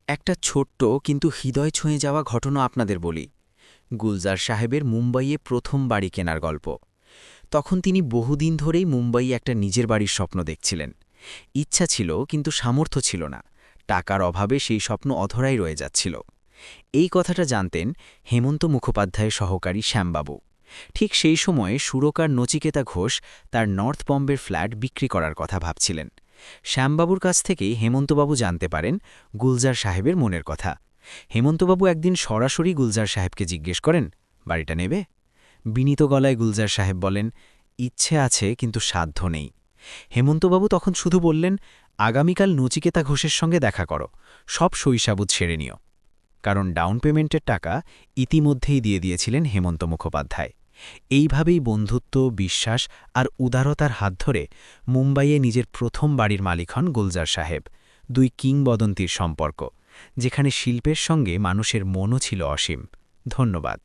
একটা ছোট্ট কিন্তু হৃদয় ছুঁয়ে যাওয়া ঘটনা আপনাদের বলি। গুলজার সাহেবের মুম্বাইয়ে প্রথম বাড়ি কেনার গল্প। তখন তিনি বহুদিন ধরেই মুম্বাইয়ে একটা নিজের বাড়ির স্বপ্ন দেখছিলেন। ইচ্ছা ছিল কিন্তু সামর্থ্য ছিল না। টাকার অভাবে সেই স্বপ্ন অধরাই রয়ে যাচ্ছিল। এই কথাটা জানতেন হেমন্ত মুখোপাধ্যায়ের সহকারী শ্যামবাবু। ঠিক সেই সময়ে সুরকার নচিকেতা ঘোষ তার নর্থ বম্বের ফ্ল্যাট বিক্রি করার কথা ভাবছিলেন। শ্যামবাবুর কাছ থেকেই হেমন্তবাবু জানতে পারেন গুলজার সাহেবের মনের কথা। হেমন্তবাবু একদিন সরাসরি গুলজার সাহেবকে জিজ্ঞেস করেন, বাড়িটা নেবে? বিনীত গলায় গুলজার সাহেব বলেন, ইচ্ছে আছে কিন্তু সাধ্য নেই। হেমন্তবাবু তখন শুধু বললেন, আগামীকাল নচিকেতা ঘোষের সঙ্গে দেখা করো, সব সইসাবুত সেরে নিও। কারণ ডাউন পেমেন্টের টাকা ইতিমধ্যেই দিয়ে দিয়েছিলেন হেমন্ত মুখোপাধ্যায়। এইভাবেই বন্ধুত্ব, বিশ্বাস আর উদারতার হাত ধরে মুম্বাইয়ে নিজের প্রথম বাড়ির মালিক হন গুলজার সাহেব। দুই কিংবদন্তির সম্পর্ক, যেখানে শিল্পের সঙ্গে মানুষের মনও ছিল অসীম। ধন্যবাদ।